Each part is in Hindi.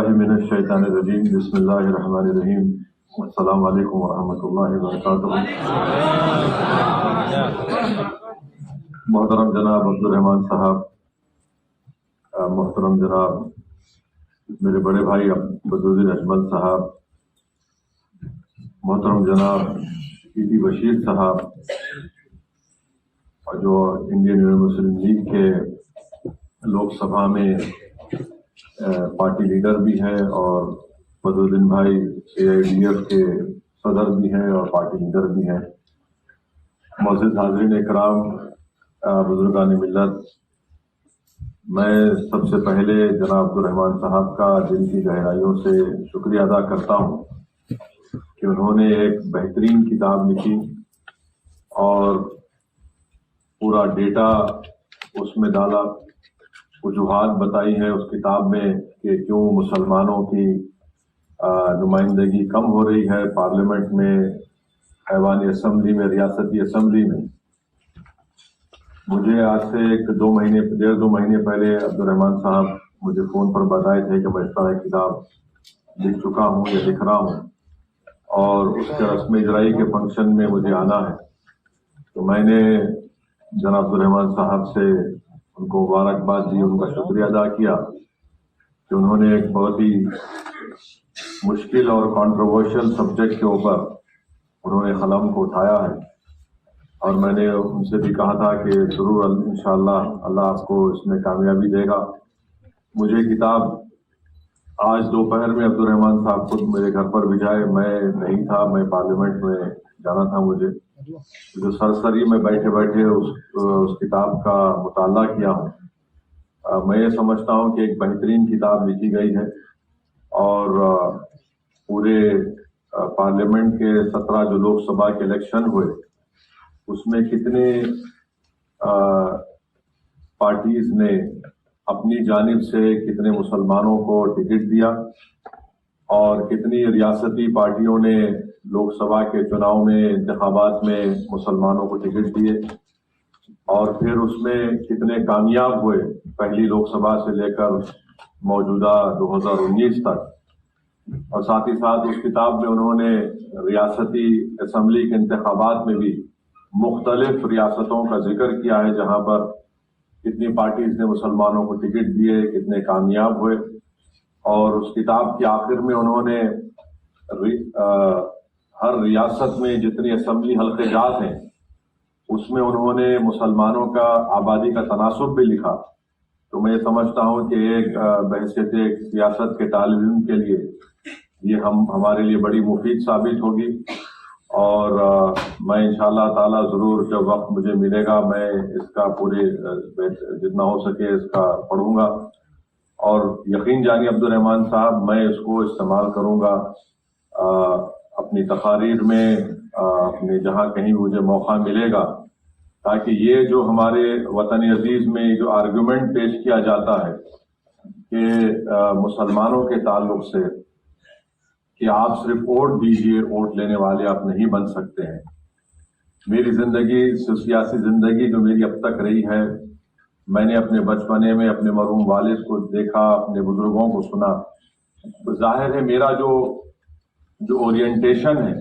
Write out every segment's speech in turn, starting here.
बिस्मिल्लाहिर्रहमानिर्रहीम बिस्मिल्लाहिर्रहमानिर्रहीम अस्सलामु अलैकुम वरहमतुल्लाहि वबरकातुहू। मोहतरम जनाब अब्दुल रहमान साहब, मोहतरम जनाब मेरे बड़े भाई बदरुद्दीन अजमल साहब, मोहतरम जनाब पीटी बशीर साहब, और जो इंडियन यूनियन मुस्लिम लीग के लोकसभा में पार्टी लीडर भी हैं और बदरुद्दीन भाई AIDF के सदर भी हैं और पार्टी लीडर भी हैं। मोअज़्ज़िज़ हाज़रीन इकराम, बुजुर्गान मिल्लत, मैं सबसे पहले जनाब अब्दुल रहमान साहब का दिल की गहराइयों से शुक्रिया अदा करता हूँ कि उन्होंने एक बेहतरीन किताब लिखी और पूरा डेटा उसमें डाला, वजूहात बताई है उस किताब में कि क्यों मुसलमानों की नुमाइंदगी कम हो रही है पार्लियामेंट में, ऐवानी असम्बली में, रियासती असम्बली में। मुझे आज से डेढ़ दो महीने पहले अब्दुल रहमान साहब मुझे फ़ोन पर बताए थे कि मैं इस तरह किताब लिख चुका हूँ या लिख रहा हूँ और उसके रस्म इजराई के फंक्शन में मुझे आना है। तो मैंने जनाब अब्दुल रहमान साहब से उनको मुबारकबाद दी, उनका शुक्रिया अदा किया कि उन्होंने एक बहुत ही मुश्किल और कंट्रोवर्शियल सब्जेक्ट के ऊपर उन्होंने कलम को उठाया है। और मैंने उनसे भी कहा था कि ज़रूर इंशाअल्लाह अल्लाह आपको इसमें कामयाबी देगा। मुझे किताब आज दोपहर में अब्दुल रहमान साहब खुद मेरे घर पर भिजाए, मैं नहीं था, मैं पार्लियामेंट में जाना था। मुझे जो सरसरी में बैठे बैठे उस किताब का मुताला किया हूँ। मैं ये समझता हूँ कि एक बेहतरीन किताब लिखी गई है और पूरे पार्लियामेंट के 17 जो लोकसभा के इलेक्शन हुए उसमें कितने पार्टीज ने अपनी जानिब से कितने मुसलमानों को टिकट दिया और कितनी रियासती पार्टियों ने लोकसभा के चुनाव में, इंतखाबात में मुसलमानों को टिकट दिए और फिर उसमें कितने कामयाब हुए पहली लोकसभा से लेकर मौजूदा 2019 तक। और साथ ही साथ उस किताब में उन्होंने रियासती असम्बली के इंतखाबात में भी मुख्तलिफ रियासतों का जिक्र किया है जहां पर कितनी पार्टीज ने मुसलमानों को टिकट दिए, कितने कामयाब हुए। और उस किताब के आखिर में उन्होंने हर रियासत में जितनी असम्बली हल्के जात हैं उसमें उन्होंने मुसलमानों का आबादी का तनासुब भी लिखा। तो मैं समझता हूं कि एक बहैसियत एक सियासत के तालिब इल्म के लिए ये हमारे लिए बड़ी मुफीद साबित होगी। और मैं इंशाअल्लाह ताला जरूर जब वक्त मुझे मिलेगा मैं इसका पूरे जितना हो सके इसका पढ़ूंगा और यकीन जानिए अब्दुल रहमान साहब, मैं इसको इस्तेमाल करूंगा अपनी तकारीर में, अपने जहां कहीं मुझे मौका मिलेगा, ताकि ये जो हमारे वतन अजीज में जो आर्गुमेंट पेश किया जाता है कि मुसलमानों के ताल्लुक से कि आप सिर्फ वोट दीजिए, वोट लेने वाले आप नहीं बन सकते हैं। मेरी जिंदगी, सियासी जिंदगी जो मेरी अब तक रही है, मैंने अपने बचपने में अपने मरहूम वालिद को देखा, अपने बुजुर्गों को सुना, तो जाहिर है मेरा जो ओरिएंटेशन है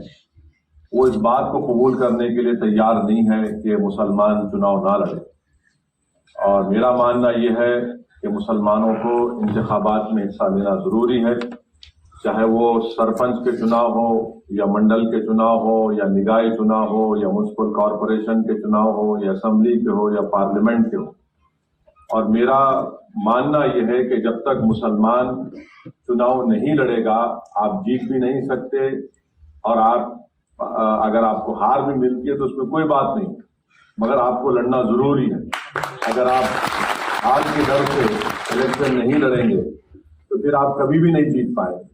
वो इस बात को कबूल करने के लिए तैयार नहीं है कि मुसलमान चुनाव ना लड़े। और मेरा मानना यह है कि मुसलमानों को इंतखाबात में हिस्सा लेना जरूरी है, चाहे वो सरपंच के चुनाव हो या मंडल के चुनाव हो या निकाय चुनाव हो या म्युनिसिपल कॉरपोरेशन के चुनाव हो या असेंबली के हो या पार्लियामेंट के हो। और मेरा मानना यह है कि जब तक मुसलमान चुनाव नहीं लड़ेगा आप जीत भी नहीं सकते, और आप अगर आपको हार भी मिलती है तो उसमें कोई बात नहीं, मगर आपको लड़ना जरूरी है। अगर आप हार के डर से इलेक्शन नहीं लड़ेंगे तो फिर आप कभी भी नहीं जीत पाएंगे।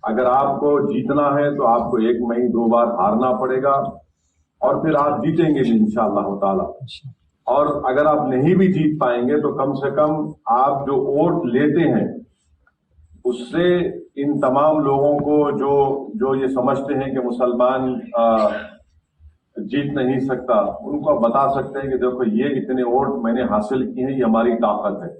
अगर आपको जीतना है तो आपको 1 नहीं 2 बार हारना पड़ेगा और फिर आप जीतेंगे भी इंशाअल्लाह ताला। और अगर आप नहीं भी जीत पाएंगे तो कम से कम आप जो वोट लेते हैं उससे इन तमाम लोगों को जो ये समझते हैं कि मुसलमान जीत नहीं सकता, उनको बता सकते हैं कि देखो ये इतने वोट मैंने हासिल किए हैं, ये हमारी ताकत है।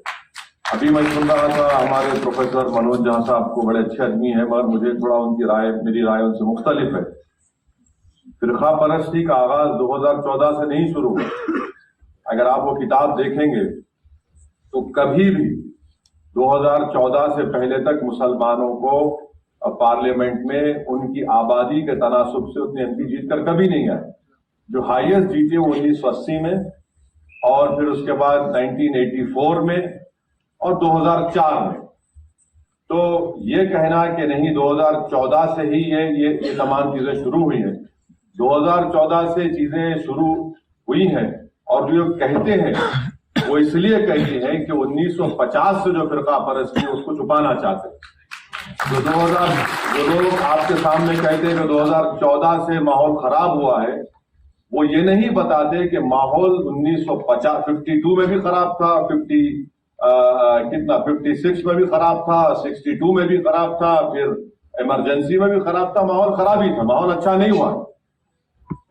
अभी मैं सुन रहा था हमारे प्रोफेसर मनोज झा साहब को, बड़े अच्छे आदमी है, मगर मुझे थोड़ा उनकी राय, मेरी राय उनसे मुख्तलिफ है। फिरका परस्ती का आगाज 2014 से नहीं शुरू हुआ। अगर आप वो किताब देखेंगे तो कभी भी 2014 से पहले तक मुसलमानों को पार्लियामेंट में उनकी आबादी के तनासुब से उतने एमपी जीतकर कभी नहीं आए। जो हाईएस्ट जीते वो 1980 में, और फिर उसके बाद 1984 में और 2004 में। तो ये कहना कि नहीं 2014 से ही ये तमाम चीजें शुरू हुई हैं, 2014 से चीजें शुरू हुई हैं, और जो कहते हैं वो इसलिए कहते हैं कि 1950 से जो फिरका परस्ती है उसको छुपाना चाहते हैं। तो जो लोग आपके सामने कहते हैं कि 2014 से माहौल खराब हुआ है, वो ये नहीं बताते कि माहौल 52 में भी खराब था, 56 में भी खराब था, 62 में भी खराब था, फिर इमरजेंसी में भी खराब था। माहौल खराब ही था, माहौल अच्छा नहीं हुआ।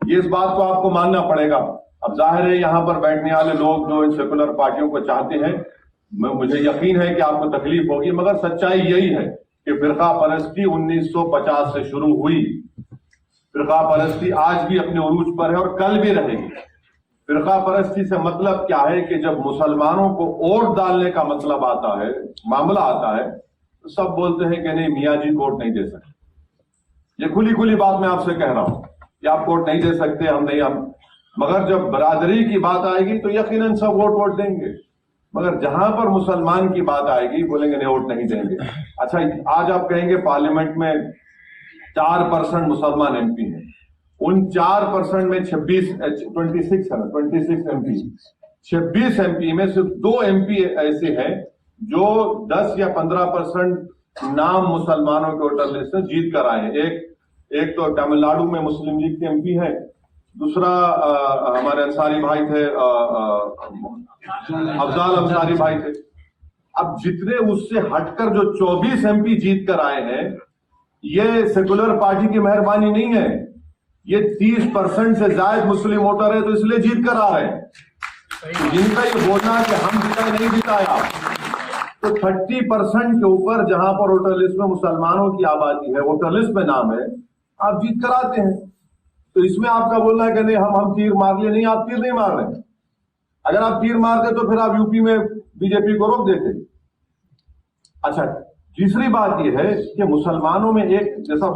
ये इस बात को आपको मानना पड़ेगा। अब जाहिर है यहाँ पर बैठने वाले लोग जो इन सेकुलर पार्टियों को चाहते हैं, मुझे यकीन है कि आपको तकलीफ होगी, मगर सच्चाई यही है कि फिरका परस्ती 1950 से शुरू हुई। फिरका परस्ती आज भी अपने उरूज पर है और कल भी रहेगी। फिरका परस्ती से मतलब क्या है कि जब मुसलमानों को वोट डालने का मतलब आता है, मामला आता है, तो सब बोलते हैं कि नहीं मियाँ जी वोट नहीं दे सकते। ये खुली खुली बात मैं आपसे कह रहा हूं कि आप वोट नहीं दे सकते, हम मगर जब बरादरी की बात आएगी तो यकीनन सब वोट देंगे। मगर जहां पर मुसलमान की बात आएगी बोलेंगे नहीं वोट नहीं देंगे। अच्छा, आज आप कहेंगे पार्लियामेंट में 4% मुसलमान एमपी हैं, उन 4% में 26 एमपी, 26 एमपी में सिर्फ 2 एमपी ऐसे हैं जो 10 या 15% नाम मुसलमानों के वोटर लिस्ट से जीत कर आए हैं। एक तो तमिलनाडु में मुस्लिम लीग के एमपी है, दूसरा हमारे अंसारी भाई थे, अफजाल अंसारी भाई थे। अब जितने उससे हटकर जो 24 एमपी जीत कर आए हैं, ये सेकुलर पार्टी की मेहरबानी नहीं है, ये 30% से ज्यादा मुस्लिम वोटर है तो इसलिए जीत कर आ रहे हैं। तो जिनका ये बोलना है कि हम जिताए नहीं जिताया, तो 30% के ऊपर जहां पर वोटर लिस्ट में मुसलमानों की आबादी है, वोटर लिस्ट में नाम है, आप जीत कर आते हैं। तो इसमें आपका बोलना है कि नहीं हम तीर मार लिए, नहीं, आप तीर नहीं मार रहे हैं। अगर आप तीर मारते तो फिर आप यूपी में बीजेपी को रोक देते। अच्छा, तीसरी बात यह है कि मुसलमानों में एक, जैसा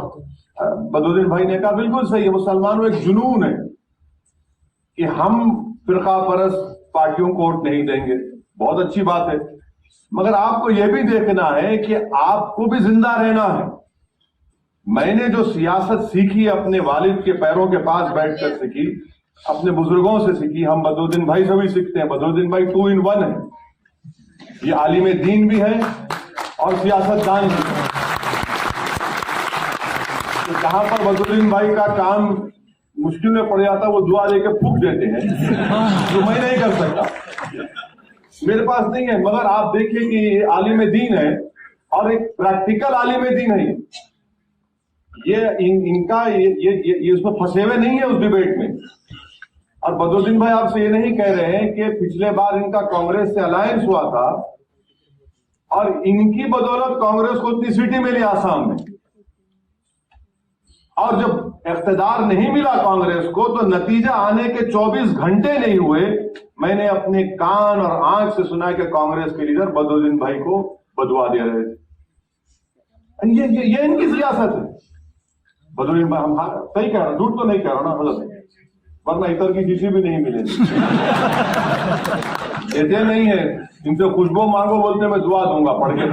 बदरुद्दीन भाई ने कहा, बिल्कुल सही है, मुसलमानों में एक जुनून है कि हम फिरका परस्त पार्टियों को वोट नहीं देंगे। बहुत अच्छी बात है, मगर आपको यह भी देखना है कि आपको भी जिंदा रहना है। मैंने जो सियासत सीखी अपने वालिद के पैरों के पास बैठकर सीखी, अपने बुजुर्गों से सीखी, हम बदरुद्दीन भाई से भी सीखते हैं। बदरुद्दीन भाई 2 in 1 है, ये आलिम दीन भी है और सियासतदान भी है। तो जहां पर बदरुद्दीन भाई का काम मुश्किल में पड़ जाता वो दुआ लेके फूंक देते हैं, जो मैं नहीं कर सकता, मेरे पास नहीं है। मगर आप देखिए कि ये आलिम दीन है और एक प्रैक्टिकल आलिम दीन है। ये इनका ये उसमें फंसे हुए नहीं है उस डिबेट में। और बदरुद्दीन भाई आपसे ये नहीं कह रहे हैं कि पिछले बार इनका कांग्रेस से अलायंस हुआ था और इनकी बदौलत कांग्रेस को इतनी सीटें मिली आसाम में, और जब इख्तिदार नहीं मिला कांग्रेस को तो नतीजा आने के 24 घंटे नहीं हुए, मैंने अपने कान और आंख से सुना कि कांग्रेस के लीडर बदरुद्दीन भाई को बदुआ दे रहे थे। ये इनकी सियासत है। बदरुद्दीन भाई, हम सही कह रहे हैं, झूठ तो नहीं कह रहा ना, मतलब वरना इतर की किसी भी नहीं मिलेगी। देते नहीं है, इनसे खुशबू मांगो, बोलते मैं दुआ दूंगा पढ़ के।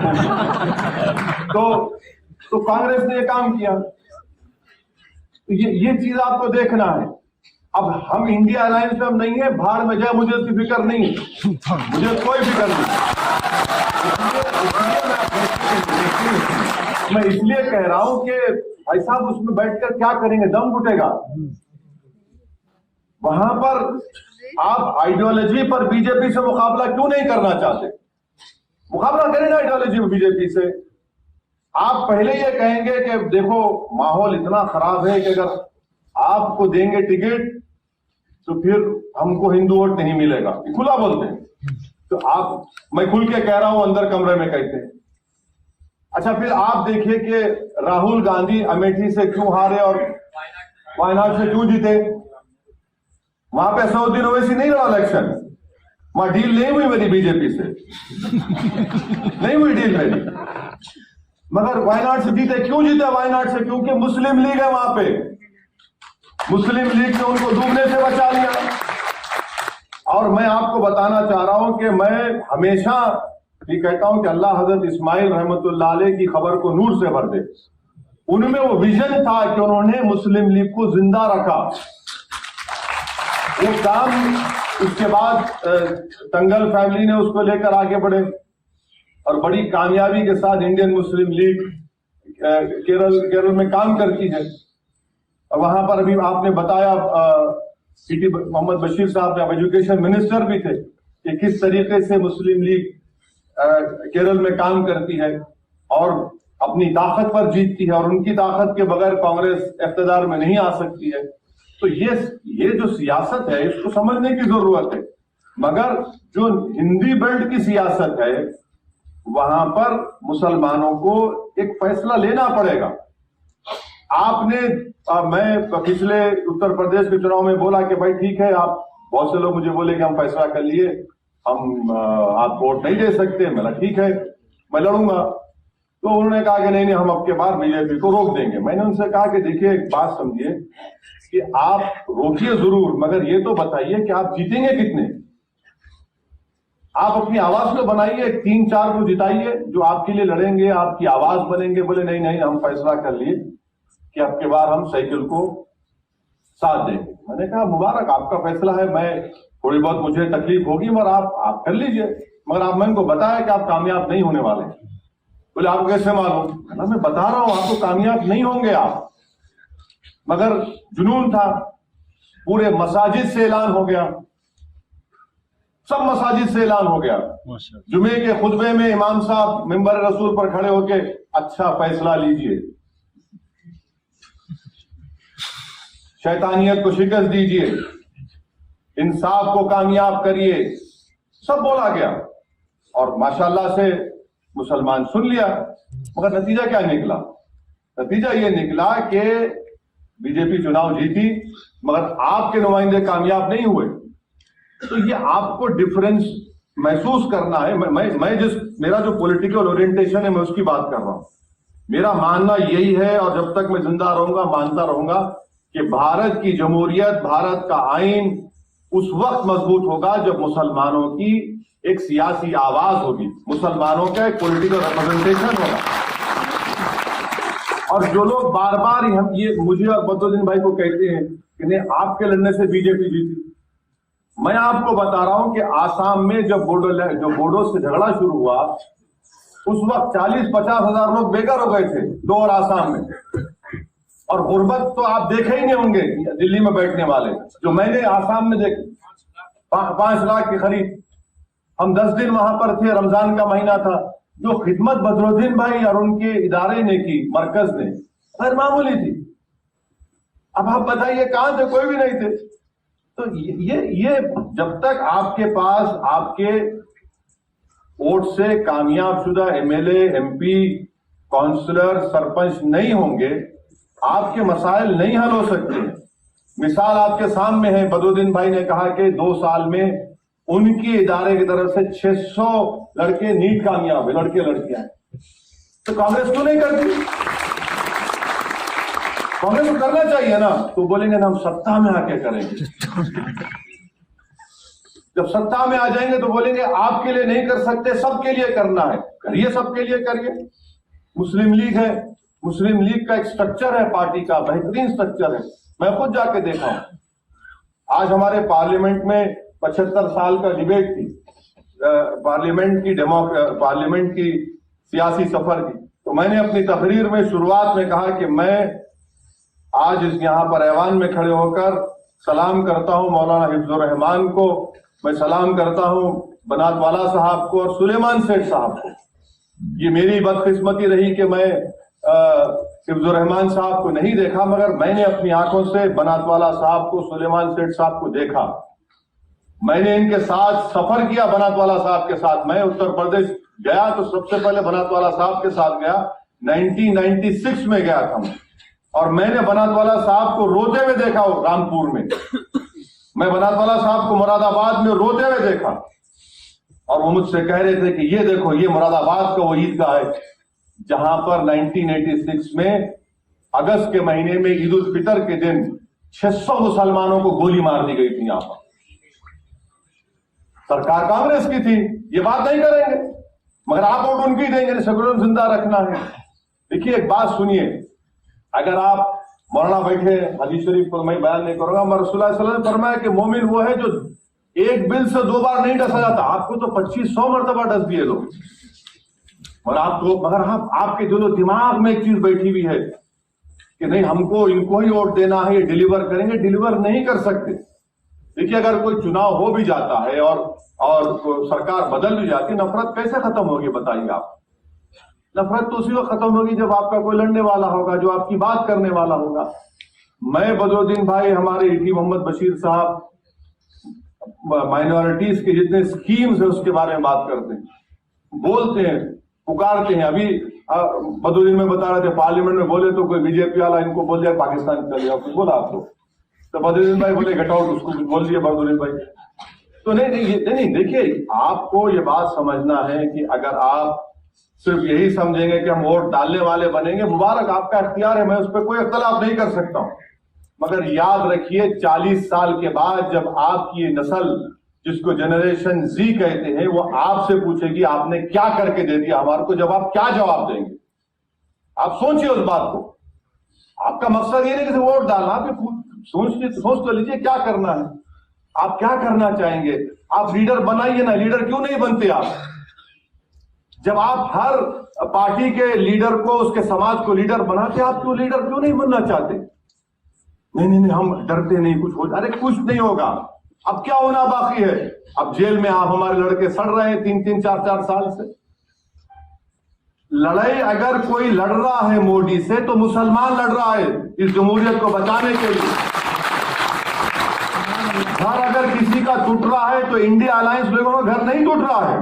तो कांग्रेस ने ये काम किया। ये चीज आपको देखना है। अब हम इंडिया अलायंस में हम नहीं है, भाड़ में जाए, मुझे उसकी फिक्र नहीं है, मुझे कोई फिक्र नहीं। मैं इसलिए कह रहा हूं कि भाई साहब उसमें बैठकर क्या करेंगे, दम घुटेगा। वहां पर आप आइडियोलॉजी पर बीजेपी से मुकाबला क्यों नहीं करना चाहते? मुकाबला करें ना आइडियोलॉजी में बीजेपी से। आप पहले ये कहेंगे कि देखो माहौल इतना खराब है कि अगर आपको देंगे टिकट तो फिर हमको हिंदू वोट नहीं मिलेगा, खुला बोलते हैं। तो आप, मैं खुल के कह रहा हूं, अंदर कमरे में कहते हैं। अच्छा, फिर आप देखिए कि राहुल गांधी अमेठी से क्यों हारे और वायनाड से क्यों जीते? वहां पे असदुद्दीन ओवैसी नहीं लड़ा इलेक्शन, वहां डील नहीं हुई मेरी बीजेपी से, नहीं हुई डील मेरी, मगर वायनाड से जीते। क्यों जीते वायनाड से? क्योंकि मुस्लिम लीग है वहां पे, मुस्लिम लीग ने उनको डूबने से बचा लिया। और मैं आपको बताना चाह रहा हूं कि मैं हमेशा ये कहता हूं कि अल्लाह हजरत इस्माइल रहमतुल्लाह अलैह की खबर को नूर से भर दे। उनमें वो विजन था कि उन्होंने मुस्लिम लीग को जिंदा रखा। वो काम उसके बाद तंगल फैमिली ने उसको लेकर आगे बढ़े और बड़ी कामयाबी के साथ इंडियन मुस्लिम लीग केरल में काम करती है। और वहां पर अभी आपने बताया, पीटी मोहम्मद बशीर साहब जब एजुकेशन मिनिस्टर भी थे, कि किस तरीके से मुस्लिम लीग केरल में काम करती है और अपनी ताकत पर जीतती है, और उनकी ताकत के बगैर कांग्रेस इख्तिदार में नहीं आ सकती है। तो ये जो सियासत है इसको समझने की जरूरत है। मगर जो हिंदी बेल्ट की सियासत है वहां पर मुसलमानों को एक फैसला लेना पड़ेगा। आपने मैं पिछले उत्तर प्रदेश के चुनाव में बोला कि भाई ठीक है, आप, बहुत से लोग मुझे बोले कि हम फैसला कर लिए, हम आप वोट नहीं दे सकते। मेरा ठीक है, मैं लड़ूंगा। तो उन्होंने कहा कि नहीं, हम अब के बाद बीजेपी को रोक देंगे। मैंने उनसे कहा कि देखिए, एक बात समझिए कि आप रोकिए जरूर, मगर ये तो बताइए कि आप जीतेंगे कितने। आप अपनी आवाज को बनाइए, 3-4 को जिताइए जो आपके लिए लड़ेंगे, आपकी आवाज बनेंगे। बोले नहीं, हम फैसला कर लिए कि अब के बार हम साइकिल को साथ देंगे। मैंने कहा मुबारक, आपका फैसला है, मैं थोड़ी बहुत मुझे तकलीफ होगी मगर आप कर लीजिए, मगर आप, मैंने को बताया कि आप कामयाब नहीं होने वाले। बोले आपको कैसे मालूम? मैं बता रहा हूं आपको कामयाब नहीं होंगे आप। मगर जुनून था, पूरे मसाजिद से ऐलान हो गया, सब मसाजिद से ऐलान हो गया। जुमे के खुतबे में इमाम साहब मिंबर रसूल पर खड़े होके, अच्छा फैसला लीजिए, शैतानियत को शिकस्त दीजिए, इंसाफ को कामयाब करिए, सब बोला गया। और माशाल्लाह से मुसलमान सुन लिया। मगर नतीजा क्या निकला? नतीजा ये निकला कि बीजेपी चुनाव जीती मगर आपके नुमाइंदे कामयाब नहीं हुए। तो ये आपको डिफरेंस महसूस करना है। मैं मेरा जो पॉलिटिकल ओरिएंटेशन है मैं उसकी बात कर रहा हूं। मेरा मानना यही है और जब तक मैं जिंदा रहूंगा मानता रहूंगा कि भारत की जमहूरियत, भारत का आईन उस वक्त मजबूत होगा जब मुसलमानों की एक सियासी आवाज होगी, मुसलमानों का एक पॉलिटिकल रिप्रेजेंटेशन होगा। और जो लोग बार बार हम ये मुझे और बदरुद्दीन भाई को कहते हैं कि नहीं आपके लड़ने से बीजेपी जीती, मैं आपको बता रहा हूं कि आसाम में जब बोडो से झगड़ा शुरू हुआ उस वक्त 40-50 हजार लोग बेघर हो गए थे, 2 और आसाम में। और गुर्बत तो आप देखे ही नहीं होंगे दिल्ली में बैठने वाले, जो मैंने आसाम में देखे 5 लाख के करीब। हम 10 दिन वहां पर थे, रमजान का महीना था। जो खिदमत बदरुद्दीन भाई और उनके इदारे ने की, मरकज ने, गैर मामूली थी। अब आप बताइए कहां थे? कोई भी नहीं थे। तो ये जब तक आपके पास आपके वोट से कामयाब शुदा एमएलए, एमपी, काउंसलर, सरपंच नहीं होंगे, आपके मसाइल नहीं हल हो सकते। मिसाल आपके सामने है, बदरुद्दीन भाई ने कहा कि 2 साल में उनकी इदारे की तरफ से 600 लड़के नीट कामयाब है, लड़के लड़कियां। तो कांग्रेस क्यों नहीं करती? कांग्रेस को करना चाहिए ना। तो बोलेंगे ना हम सत्ता में आके करेंगे। जब सत्ता में आ जाएंगे तो बोलेंगे आपके लिए नहीं कर सकते, सबके लिए करना है। करिए, सबके लिए करिए। मुस्लिम लीग है, मुस्लिम लीग का एक स्ट्रक्चर है, पार्टी का बेहतरीन स्ट्रक्चर है। मैं खुद जाके देखा हूं। आज हमारे पार्लियामेंट में 75 साल का डिबेट थी, पार्लियामेंट की सियासी सफर की। तो मैंने अपनी तकरीर में शुरुआत में कहा कि मैं आज यहां पर ऐवान में खड़े होकर सलाम करता हूं मौलाना हिफ्जुर रहमान को, मैं सलाम करता हूं बनात वाला साहब को और सुलेमान सेठ साहब को। ये मेरी बदकिस्मती रही कि मैं हिफ्जुर रहमान साहब को नहीं देखा, मगर मैंने अपनी आंखों से बनात वाला साहब को, सुलेमान सेठ साहब को देखा। मैंने इनके साथ सफर किया, बनातवाला साहब के साथ। मैं उत्तर प्रदेश गया तो सबसे पहले बनातवाला साहब के साथ गया, 1996 में गया था मैं। और मैंने बनातवाला साहब को रोते हुए देखा रामपुर में, मैं बनातवाला साहब को मुरादाबाद में रोते हुए देखा। और वो मुझसे कह रहे थे कि ये देखो, ये मुरादाबाद का वो ईदगाह है जहां पर 1986 में अगस्त के महीने में ईद उल फितर के दिन 600 मुसलमानों को गोली मार दी गई थी। यहां पर सरकार कांग्रेस की थी, ये बात नहीं करेंगे, मगर आप वोट उनकी देंगे, सेकुलर जिंदा रखना है। देखिए एक बात सुनिए, अगर आप मौलाना बैठे, हदीस शरीफ को मैं बयान नहीं करूंगा, मगर रसूलुल्लाह सल्लल्लाहु अलैहि वसल्लम ने फरमाया कि मोमिन वो है जो एक बिल से 2 बार नहीं डसा जाता। आपको तो 2500 मरतबा डस दिए लोग, और आपको, मगर आपके जो दिमाग में एक चीज बैठी हुई है कि नहीं हमको इनको ही वोट देना है, ये डिलीवर करेंगे, डिलीवर नहीं कर सकते। देखिए अगर कोई चुनाव हो भी जाता है और सरकार बदल भी जाती, नफरत कैसे खत्म होगी बताइए आप? नफरत तो उसी वक्त खत्म होगी जब आपका कोई लड़ने वाला होगा, जो आपकी बात करने वाला होगा। मैं बदरुद्दीन भाई, हमारे ईटी मोहम्मद बशीर साहब माइनॉरिटीज के जितने स्कीम्स है उसके बारे में बात करते हैं, बोलते हैं, पुकारते हैं। अभी बदरुद्दीन में बता रहे थे, पार्लियामेंट में बोले तो कोई बीजेपी वाला इनको बोल दिया पाकिस्तान चले जाओ, कुछ बोला आपको तो बदरुद्दीन भाई बोले गेट आउट, उसको कुछ बोल दिया बदरुद्दीन भाई। तो नहीं, देखिए आपको ये बात समझना है कि अगर आप सिर्फ यही समझेंगे कि हम वोट डालने वाले बनेंगे, मुबारक, आपका इख्तियार है, मैं उस पर कोई इख्तलाफ नहीं कर सकता हूं। मगर याद रखिए 40 साल के बाद जब आपकी नस्ल, जिसको जनरेशन जी कहते हैं, वो आपसे पूछेगी आपने क्या करके दे दिया हमारे को, जब आप क्या जवाब देंगे? आप सोचिए उस बात को। आपका मकसद ये नहीं कि वोट डालना, आप सोच तो लीजिए क्या करना है, आप क्या करना चाहेंगे। आप लीडर बनाइए ना, लीडर क्यों नहीं बनते आप? जब आप हर पार्टी के लीडर को, उसके समाज को लीडर बनाते, आप क्यों लीडर क्यों नहीं बनना चाहते? नहीं, हम डरते नहीं, कुछ हो, अरे कुछ नहीं होगा। अब क्या होना बाकी है? अब जेल में आप हमारे लड़के सड़ रहे हैं 3-3, 4-4 साल से। लड़ाई अगर कोई लड़ रहा है मोदी से, तो मुसलमान लड़ रहा है इस जमहूरियत को बचाने के लिए। घर अगर किसी का टूट रहा है तो इंडिया अलायंस लोगों का घर नहीं टूट रहा है।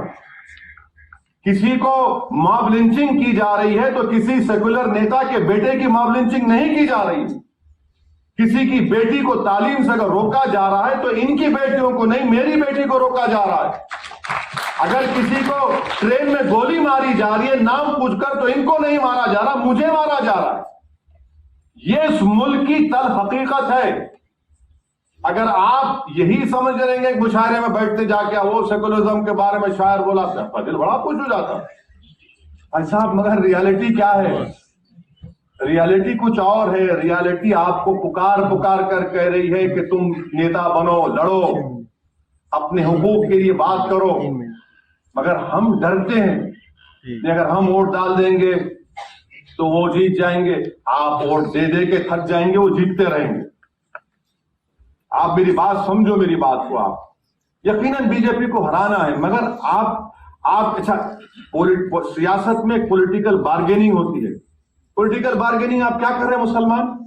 किसी को मॉब लिंचिंग की जा रही है तो किसी सेकुलर नेता के बेटे की मॉब लिंचिंग नहीं की जा रही। किसी की बेटी को तालीम से अगर रोका जा रहा है तो इनकी बेटियों को नहीं, मेरी बेटी को रोका जा रहा है। अगर किसी को ट्रेन में गोली मारी जा रही है नाम पूछकर, तो इनको नहीं मारा जा रहा, मुझे मारा जा रहा है। ये इस मुल्क की तल्ख हकीकत है। अगर आप यही समझ लेंगे, मुशायरे में बैठते जाके वो सेकुलरिज्म के बारे में शायर बोला, दिल बड़ा खुश हो जाता। ऐसा, मगर रियलिटी क्या है? रियलिटी कुछ और है। रियलिटी आपको पुकार कर कह रही है कि तुम नेता बनो, लड़ो, अपने हुकूक के लिए बात करो। मगर हम डरते हैं कि अगर हम वोट डाल देंगे तो वो जीत जाएंगे। आप वोट दे दे के थक जाएंगे, वो जीतते रहेंगे। आप मेरी बात समझो, मेरी बात को। आप यकीनन बीजेपी को हराना है, मगर आप अच्छा, सियासत में पॉलिटिकल बार्गेनिंग होती है। पॉलिटिकल बार्गेनिंग आप क्या कर रहे हैं मुसलमान?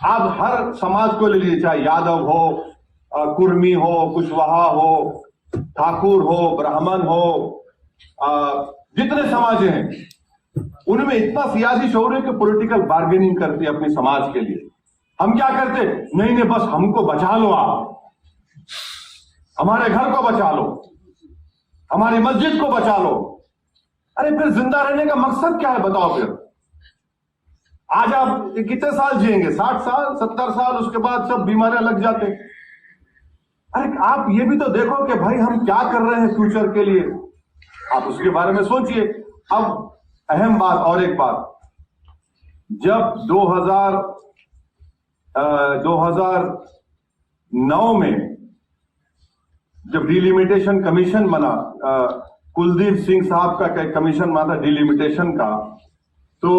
आप हर समाज को ले लीजिए, चाहे यादव हो, कुर्मी हो, कुशवाहा हो, ठाकुर हो, ब्राह्मण हो, जितने समाज हैं उनमें इतना सियासी शौर्य है कि पॉलिटिकल बार्गेनिंग करते हैं अपने समाज के लिए। हम क्या करते? नहीं, बस हमको बचा लो, आप हमारे घर को बचा लो, हमारी मस्जिद को बचा लो। अरे फिर जिंदा रहने का मकसद क्या है बताओ? फिर आज आप कितने साल जिएंगे? 60 साल, 70 साल, उसके बाद सब बीमारियां लग जाते। अरे आप ये भी तो देखो कि भाई हम क्या कर रहे हैं फ्यूचर के लिए, आप उसके बारे में सोचिए। अब अहम बात और एक बात, जब 2009 में जब डिलिमिटेशन कमीशन बना, कुलदीप सिंह साहब का कमीशन बना था डिलिमिटेशन का, तो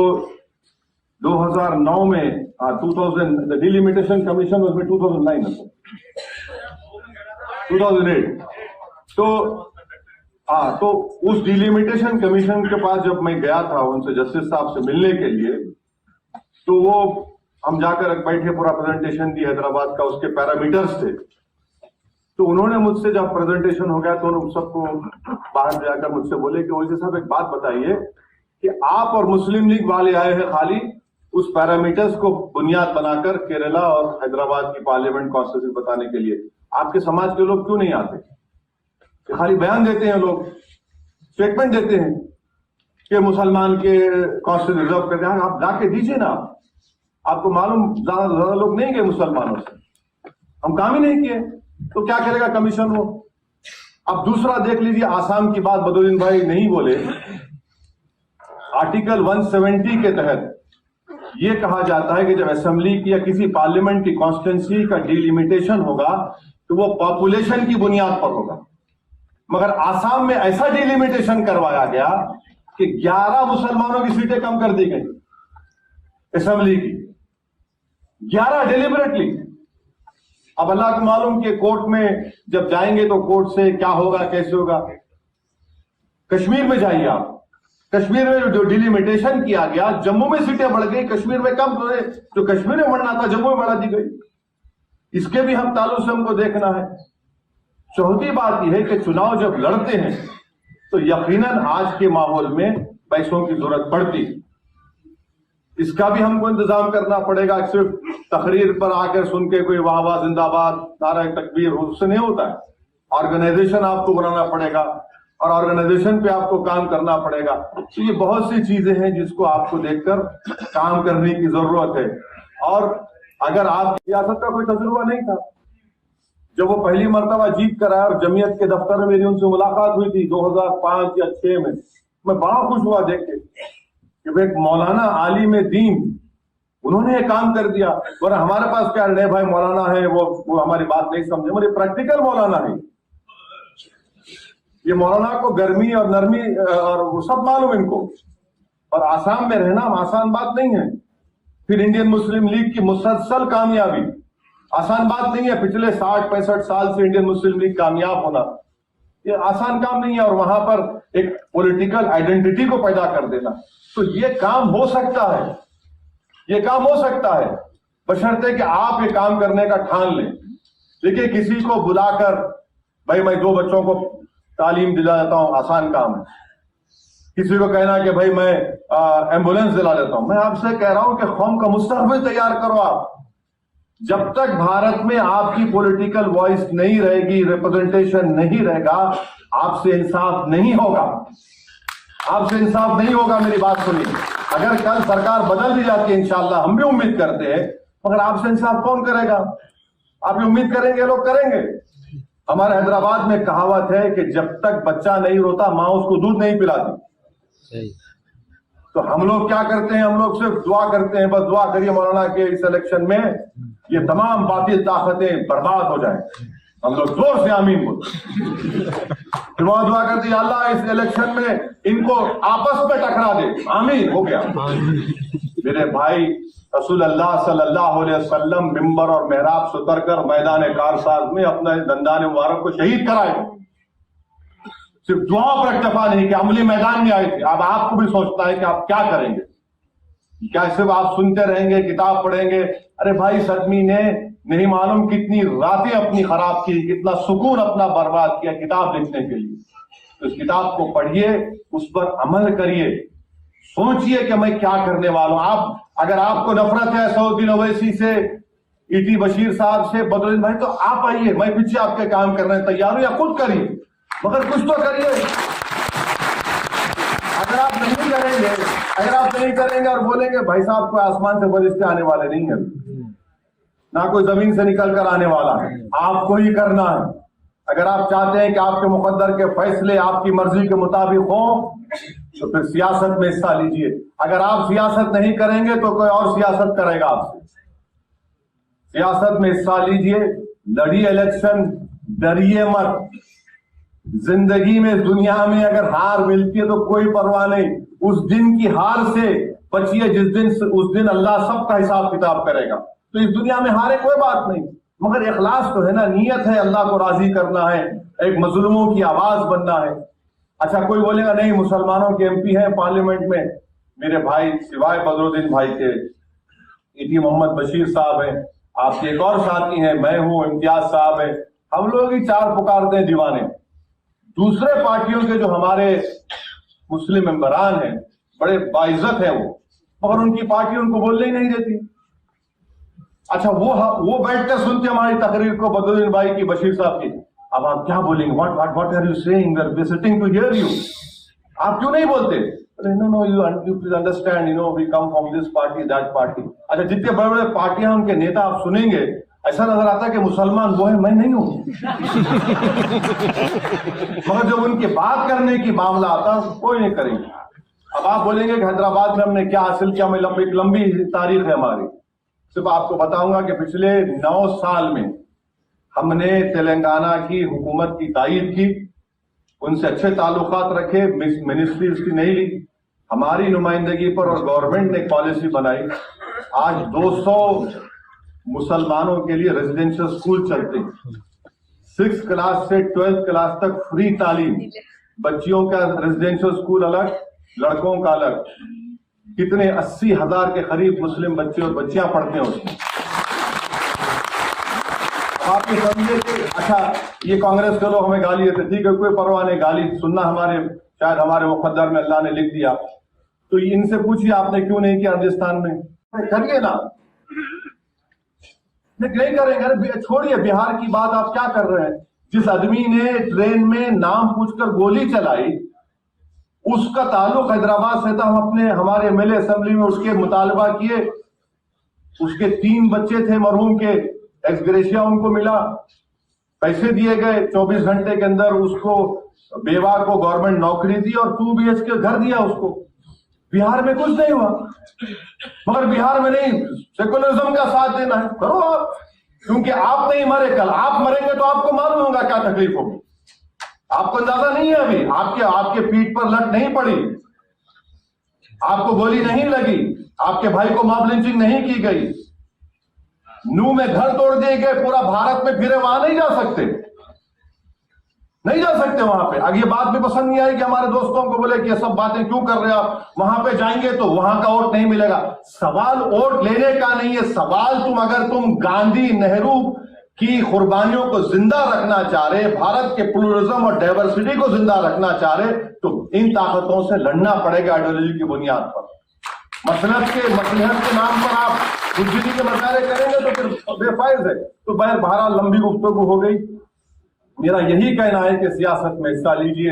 2009 में 2000 डिलिमिटेशन कमीशन वॉज में 2009 2008। तो उस डिलिमिटेशन कमीशन के पास जब मैं गया था उनसे, जस्टिस साहब से मिलने के लिए, तो वो हम जाकर बैठे, पूरा प्रेजेंटेशन दी हैदराबाद का, उसके पैरामीटर्स थे। तो उन्होंने मुझसे जब प्रेजेंटेशन हो गया तो उन सबको बाहर जाकर मुझसे बोले कि ओवैसी साहब एक बात बताइए कि आप और मुस्लिम लीग वाले आए हैं खाली उस पैरामीटर्स को बुनियाद बनाकर केरला और हैदराबाद की पार्लियामेंट कॉन्स्टिट्यूशन बताने के लिए, आपके समाज के लोग क्यों नहीं आते? कि खाली बयान देते हैं लोग, स्टेटमेंट देते हैं कि मुसलमान के कॉन्स्टिट्यूशन रिजर्व करते हैं। आप जाके दीजिए ना, आपको मालूम ज्यादा लोग नहीं गए मुसलमानों से, हम काम ही नहीं किए, तो क्या करेगा कमीशन वो? अब दूसरा देख लीजिए, आसाम की बात बदरुद्दीन भाई नहीं बोले। आर्टिकल 170 के तहत यह कहा जाता है कि जब असेंबली की या किसी पार्लियामेंट की कॉन्स्टिट्यूंसी का डिलिमिटेशन होगा तो वो पॉपुलेशन की बुनियाद पर होगा। मगर आसाम में ऐसा डिलिमिटेशन करवाया गया कि 11 मुसलमानों की सीटें कम कर दी गई असेंबली की, 11 डिलिबरेटली। अब अल्लाह को मालूम कि कोर्ट में जब जाएंगे तो कोर्ट से क्या होगा, कैसे होगा। कश्मीर में जाइए आप, कश्मीर में जो डिलिमिटेशन किया गया, जम्मू में सीटें बढ़ गई, कश्मीर में कम, जो कश्मीर में बढ़ना था जम्मू में बढ़ा दी गई। इसके भी हम ताल्लुक से हमको देखना है। चौथी बात यह है कि चुनाव जब लड़ते हैं तो यकीनन आज के माहौल में पैसों की जरूरत पड़ती, इसका भी हमको इंतजाम करना पड़ेगा। सिर्फ तकरीर पर आकर सुन के कोई वाह वाह जिंदाबाद नारा तकबीर उससे नहीं होता है। ऑर्गेनाइजेशन आपको बनाना पड़ेगा और ऑर्गेनाइजेशन पे आपको काम करना पड़ेगा। तो ये बहुत सी चीजें हैं जिसको आपको देखकर काम करने की जरूरत है। और अगर आप सियासत का कोई तजुर्बा नहीं था, जब वो पहली मर्तबा जीत कर आया और जमीयत के दफ्तर में मेरी उनसे मुलाकात हुई थी 2005 या 2006 में, मैं बड़ा खुश हुआ देख के कि वो एक मौलाना आलिम दीन, उन्होंने ये काम कर दिया। और हमारे पास क्या नहीं भाई, मौलाना है वो हमारी बात नहीं समझे, मेरे प्रैक्टिकल मौलाना है। ये मौलाना को गर्मी और नरमी और वो सब मालूम इनको। और आसाम में रहना आसान बात नहीं है। फिर इंडियन मुस्लिम लीग की मुसलसल कामयाबी आसान बात नहीं है। पिछले 60-65 साल से इंडियन मुस्लिम लीग कामयाब होना ये आसान काम नहीं है। और वहां पर एक पॉलिटिकल आइडेंटिटी को पैदा कर देना, तो ये काम हो सकता है, ये काम हो सकता है, बशर्ते कि आप ये काम करने का ठान लें। देखिए, किसी को बुलाकर भाई मैं 2 बच्चों को तालीम दिला देता हूं, आसान काम है। किसी को कहना कि भाई मैं एम्बुलेंस दिला देता हूं। मैं आपसे कह रहा हूं कि कौम का मुस्तकबिल तैयार करो आप। जब तक भारत में आपकी पॉलिटिकल वॉइस नहीं रहेगी, रिप्रेजेंटेशन नहीं रहेगा, आपसे इंसाफ नहीं होगा, आपसे इंसाफ नहीं होगा। मेरी बात सुनिए, अगर कल सरकार बदल भी जाती है इंशाअल्लाह, हम भी उम्मीद करते हैं, मगर आपसे इंसाफ कौन करेगा? आप भी उम्मीद करेंगे, लोग करेंगे। हमारे हैदराबाद में कहावत है कि जब तक बच्चा नहीं रोता माँ उसको दूध नहीं पिलाती। तो हम लोग क्या करते हैं? हम लोग सिर्फ दुआ करते हैं, बस दुआ करिए मौलाना के इस इलेक्शन में ये तमाम बातिल ताकतें बर्बाद हो जाए। हम लोग जोर से आमीन बोलते, फिर वहां दुआ करते हैं अल्लाह इस इलेक्शन में इनको आपस में टकरा दे। आमीन हो गया। मेरे भाई, रसूल अल्लाह सल्लल्लाहु अलैहि वसल्लम मिंबर और मेहराब से उतरकर मैदान कारसाज में अपने दंदान मुबारक को शहीद कराए। सिर्फ दुआ पर इक्तफा नहीं कि अमली मैदान में आए थे। अब आपको भी सोचता है कि आप क्या करेंगे? क्या सिर्फ आप सुनते रहेंगे, किताब पढ़ेंगे? अरे भाई, सदमी ने नहीं मालूम कितनी रातें अपनी खराब की, कितना सुकून अपना बर्बाद किया किताब लिखने के लिए। तो इस किताब को पढ़िए, उस पर अमल करिए, सोचिए कि मैं क्या करने वाला हूं। आप अगर आपको नफरत है सऊदी ओवैसी से, ईटी बशीर साहब से, बदरुद्दीन भाई, तो आप आइए, मैं पीछे आपके काम करने तैयार हूं, या खुद करिए, मगर कुछ तो करिए। अगर आप नहीं करेंगे, अगर आप नहीं करेंगे और बोलेंगे भाई साहब कोई आसमान से फरिश्ते आने वाले नहीं है, ना कोई जमीन से निकल कर आने वाला है, आपको ही करना है। अगर आप चाहते हैं कि आपके मुकद्दर के फैसले आपकी मर्जी के मुताबिक हो, तो फिर सियासत में हिस्सा लीजिए। अगर आप सियासत नहीं करेंगे तो कोई और सियासत करेगा आपसे। सियासत में हिस्सा लीजिए, लड़िए इलेक्शन, डरिए मत। जिंदगी में, दुनिया में अगर हार मिलती है तो कोई परवाह नहीं, उस दिन की हार से बचिए उस दिन अल्लाह सबका हिसाब किताब करेगा। तो इस दुनिया में हारे कोई बात नहीं, मगर इखलास तो है ना, नियत है, अल्लाह को राजी करना है, एक मजलूमों की आवाज बनना है। अच्छा, कोई बोलेगा नहीं मुसलमानों के एमपी हैं पार्लियामेंट में। मेरे भाई, सिवाय बदरुद्दीन भाई के ईटी मोहम्मद बशीर साहब हैं, आपके एक और साथी हैं, मैं हूं, इम्तियाज साहब हैं, हम लोग ही चार पुकारते हैं दीवाने। दूसरे पार्टियों के जो हमारे मुस्लिम मेंबरान हैं बड़े बाइज्जत हैं वो, मगर उनकी पार्टी उनको बोलने ही नहीं देती। अच्छा, वो बैठकर सुनते हमारी तकरीर को, बदरुद्दीन भाई की, बशीर साहब की। अब आप क्या बोलेंगे? What are you saying? We are sitting to hear you. आप क्यों नहीं बोलते? No you please understand, we come from this party that party. अच्छा, जितने बड़े बड़े पार्टियां उनके नेता आप सुनेंगे, ऐसा नजर आता है कि मुसलमान वो है, मैं नहीं हूं। मगर जब उनके बात करने की मामला आता है कोई नहीं करेंगे। अब आप बोलेंगे कि हैदराबाद में हमने क्या हासिल किया, मैं एक लंबी तारीख है हमारी। सिर्फ आपको बताऊंगा कि पिछले 9 साल में हमने तेलंगाना की हुकूमत की तायीद की, उनसे अच्छे ताल्लुकात रखे, मिनिस्ट्रीज की नहीं ली, हमारी नुमाइंदगी पर और गवर्नमेंट ने पॉलिसी बनाई। आज 200 मुसलमानों के लिए रेजिडेंशियल स्कूल चलते हैं। 6th क्लास से 12th क्लास तक फ्री तालीम, बच्चियों का रेजिडेंशियल स्कूल अलग, लड़कों का अलग। कितने 80,000 के करीब मुस्लिम बच्चे और बच्चियां पढ़ते हैं उसमें। आप ये समझिए कि अच्छा, ये कांग्रेस के लोग हमें गाली देते, ठीक है, कोई परवाह नहीं, गाली सुनना शायद हमारे मुकद्दर में अल्लाह ने लिख दिया। तो इनसे पूछिए आपने क्यों नहीं किया राजस्थान में? करिए ना, नहीं करेंगे। अरे छोड़िए बिहार की बात, आप क्या कर रहे हैं? जिस आदमी ने ट्रेन में नाम पूछकर गोली चलाई, उसका ताल्लुक हैदराबाद से था। हमारे एमएलए असेंबली में उसके मुतालबा किए। उसके 3 बच्चे थे मरहूम के, एक्सग्रेशिया उनको मिला, पैसे दिए गए, 24 घंटे के अंदर उसको बेवा को गवर्नमेंट नौकरी दी और 2 BHK घर दिया उसको। बिहार में कुछ नहीं हुआ। मगर बिहार में नहीं, सेकुलरिज्म का साथ देना है, करो आप, क्योंकि आप नहीं मरे, कल आप मरेंगे तो आपको मालूम होगा क्या तकलीफ होगी। आपको अंदाजा नहीं है अभी, आपके पीठ पर लट नहीं पड़ी, आपको गोली नहीं लगी, आपके भाई को मॉब लिंचिंग नहीं की गई, नू में घर तोड़ दिए गए, पूरा भारत में फिरे, वहां नहीं जा सकते, नहीं जा सकते वहां पे। अब ये बात भी पसंद नहीं आई कि हमारे दोस्तों को बोले कि ये सब बातें क्यों कर रहे हो आप, वहां पे जाएंगे तो वहां का वोट नहीं मिलेगा। सवाल वोट लेने का नहीं है, सवाल अगर तुम गांधी नेहरू की कुर्बानियों को जिंदा रखना चाह रहे, भारत के प्लूरलिज्म और डाइवर्सिटी को जिंदा रखना चाह रहे, तो इन ताकतों से लड़ना पड़ेगा आइडियोलॉजी की बुनियाद पर। मसलहत के नाम पर आप बुद्धिजीवी के मसाले करेंगे तो फिर बेफायद है। तो बहरहाल लंबी गुफ्तगू हो गई। मेरा यही कहना है कि सियासत में हिस्सा लीजिए।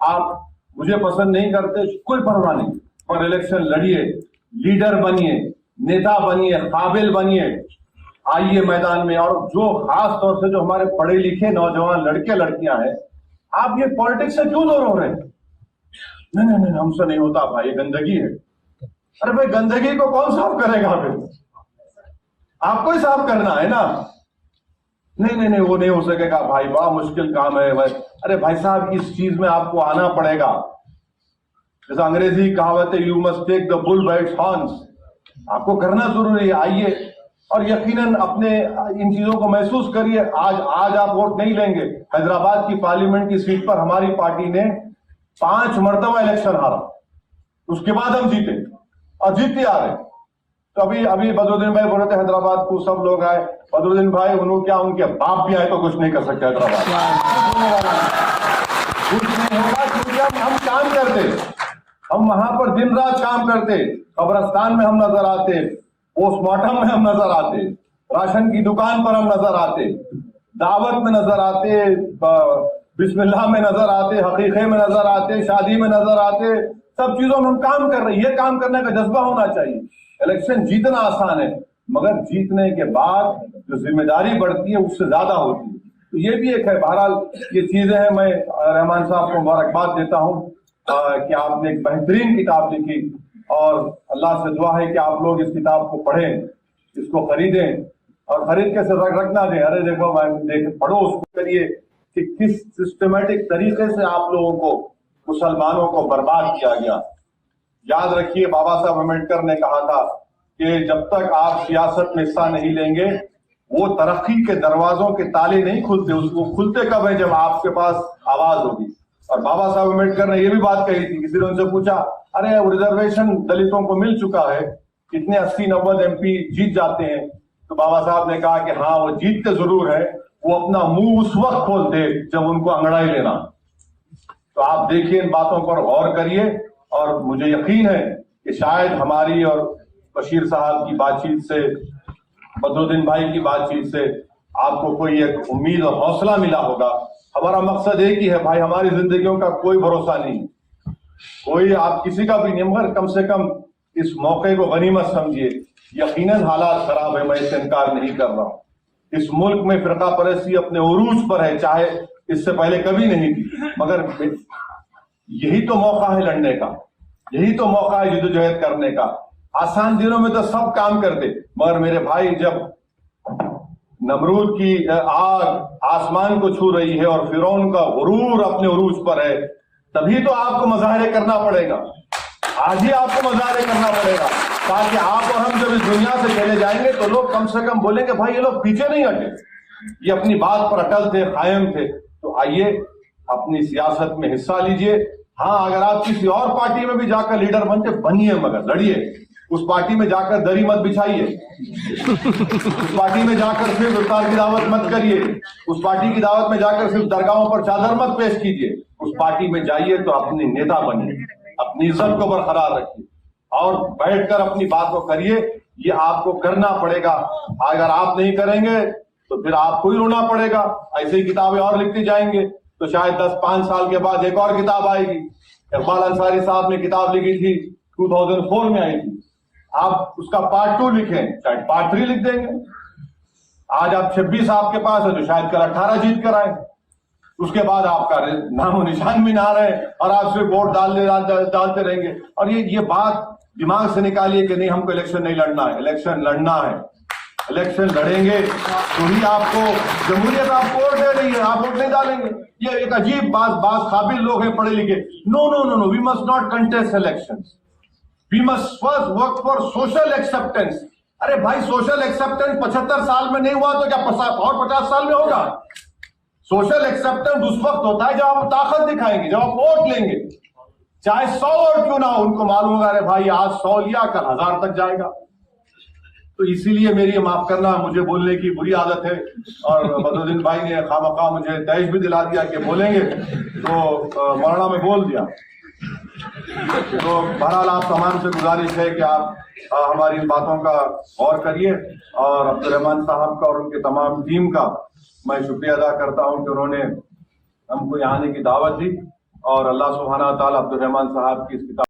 आप मुझे पसंद नहीं करते, कोई परवाह नहीं, पर इलेक्शन लड़िए, लीडर बनिए, नेता बनिए, काबिल बनिए, आइए मैदान में। और जो खास तौर से जो हमारे पढ़े लिखे नौजवान लड़के लड़कियां हैं, आप ये पॉलिटिक्स से क्यों दूर हो रहे हैं? नहीं, हमसे नहीं होता भाई, ये गंदगी है। अरे भाई, गंदगी को कौन साफ करेगा? फिर आपको ही साफ करना है ना। नहीं, वो नहीं हो सकेगा भाई, बड़ा मुश्किल काम है भाई। अरे भाई साहब, इस चीज में आपको आना पड़ेगा। जैसे अंग्रेजी कहावत है, you must take the bull by its horns. आपको करना जरूरी है, आइए और यकीनन अपने इन चीजों को महसूस करिए। आज आप वोट नहीं लेंगे। हैदराबाद की पार्लियामेंट की सीट पर हमारी पार्टी ने 5 मरतबा इलेक्शन हारा, उसके बाद हम जीते और जीतते आ रहे। तो अभी बदरुद्दीन भाई बोल रहे थे हैदराबाद को सब लोग आए। बदरुद्दीन भाई, उनके बाप भी आए तो कुछ नहीं कर सकते हैदराबाद, कुछ नहीं होगा, क्योंकि हम काम करते, हम वहां पर दिन रात काम करते। कब्रस्तान में हम नजर आते, पोस्टमार्टम में हम नजर आते, राशन की दुकान पर हम नजर आते, दावत में नजर आते, बिस्मिल्लाह में नजर आते, हकीके में नजर आते, शादी में नजर आते। सब चीजों में हम काम कर रहे हैं। ये काम करने का जज्बा होना चाहिए। इलेक्शन जीतना आसान है, मगर जीतने के बाद जो जिम्मेदारी बढ़ती है उससे ज्यादा होती है। तो ये भी एक है। बहरहाल ये चीजें हैं। मैं रहमान साहब को मुबारकबाद देता हूँ कि आपने एक बेहतरीन किताब लिखी, और अल्लाह से दुआ है कि आप लोग इस किताब को पढ़ें, इसको खरीदें, और खरीद के सिर्फ रखना दें। अरे देखो पढ़ो, उसको करिए कि किस सिस्टमेटिक तरीके से आप लोगों को, मुसलमानों को बर्बाद किया गया। याद रखिए, बाबा साहब अम्बेडकर ने कहा था कि जब तक आप सियासत में हिस्सा नहीं लेंगे, वो तरक्की के दरवाजों के ताले नहीं खुलते। उसको खुलते कब है? जब आपके पास आवाज होगी। और बाबा साहब अम्बेडकर ने यह भी बात कही थी। किसी ने उनसे पूछा, अरे रिजर्वेशन दलितों को मिल चुका है, कितने 80-90 MP जीत जाते हैं? तो बाबा साहब ने कहा कि हाँ, वो जीतते जरूर है, वो अपना मुंह उस वक्त खोलते जब उनको अंगड़ाई लेना। तो आप देखिए, इन बातों पर गौर करिए, और मुझे यकीन है कि शायद हमारी और बशीर साहब की बातचीत से, बदरुद्दीन भाई की बातचीत से आपको कोई एक उम्मीद और हौसला मिला होगा। हमारा मकसद एक ही है भाई, हमारी जिंदगियों का कोई भरोसा नहीं, कोई आप किसी का भी नहीं, मगर कम से कम इस मौके को गनीमत समझिए। यकीनन हालात खराब है, मैं इससे इनकार नहीं कर रहा हूं। इस मुल्क में फिरका परस्ती अपने उरूज पर है, चाहे इससे पहले कभी नहीं थी, मगर यही तो मौका है लड़ने का, यही तो मौका है जद्दोजहद करने का। आसान दिनों में तो सब काम करते, मगर मेरे भाई जब नमरूद की आग आसमान को छू रही है और फिरौन का गुरूर अपने उरूज पर है, तभी तो आपको मुजाहरे करना पड़ेगा। आज ही आपको मुजाहरे करना पड़ेगा, ताकि आप और हम जब इस दुनिया से चले जाएंगे तो लोग कम से कम बोलेंगे भाई ये लोग पीछे नहीं हटे, ये अपनी बात पर अटल थे, कायम थे। तो आइए अपनी सियासत में हिस्सा लीजिए। हाँ, अगर आप किसी और पार्टी में भी जाकर लीडर बनते, बनिए, मगर लड़िए। उस पार्टी में जाकर दरी मत बिछाइए, उस पार्टी में जाकर सिर्फ इफ्तार की दावत मत करिए, उस पार्टी की दावत में जाकर सिर्फ दरगाहों पर चादर मत पेश कीजिए। उस पार्टी में जाइए तो अपनी नेता बनिए, अपनी इज्जत को बरकरार रखिए और बैठकर अपनी बात को करिए। ये आपको करना पड़ेगा, अगर आप नहीं करेंगे तो फिर आपको ही रोना पड़ेगा। ऐसे ही किताबें और लिखती जाएंगे तो शायद 10-5 साल के बाद एक और किताब आएगी। इकबाल अंसारी साहब ने किताब लिखी थी, 2004 में आई थी, आप उसका पार्ट 2 लिखें, शायद पार्ट 3 लिख देंगे। आज आप 26 आपके पास है तो शायद कल 18 जीत कर आए, उसके बाद आपका नामो निशान भी ना रहे और आप सिर्फ वोट डालते रहेंगे। और ये बात दिमाग से निकालिए कि नहीं, हमको इलेक्शन नहीं लड़ना है। इलेक्शन लड़ना है, इलेक्शन लड़ेंगे तो ही आपको जमहूरियत आपको वोट दे रही है, आप वोट नहीं डालेंगे। ये एक अजीब बात काबिल लोग हैं पढ़े लिखे। No, we must not contest elections, we must first work for social acceptance. अरे भाई, सोशल एक्सेप्टेंस 75 साल में नहीं हुआ तो क्या और 50 साल में होगा? सोशल एक्सेप्टेंस उस वक्त होता है जब आप ताकत दिखाएंगे, जब आप वोट लेंगे, चाहे 100 वोट क्यों ना हो। उनको मालूम होगा अरे भाई आज 100 लिया, कल 1000 तक जाएगा। तो इसीलिए मेरी माफ करना, मुझे बोलने की बुरी आदत है और बदरुद्दीन भाई ने खामखा मुझे तैश भी दिला दिया कि बोलेंगे, तो मौलाना में बोल दिया। तो बहरहाल आप तमाम से गुजारिश है कि आप हमारी इन बातों का गौर करिए और अब्दुर्रहमान साहब का और उनके तमाम टीम का मैं शुक्रिया अदा करता हूं कि उन्होंने हमको यहाँ आने की दावत दी और अल्लाह सुब्हाना तआला अब्दुर्रहमान साहब की इस किताब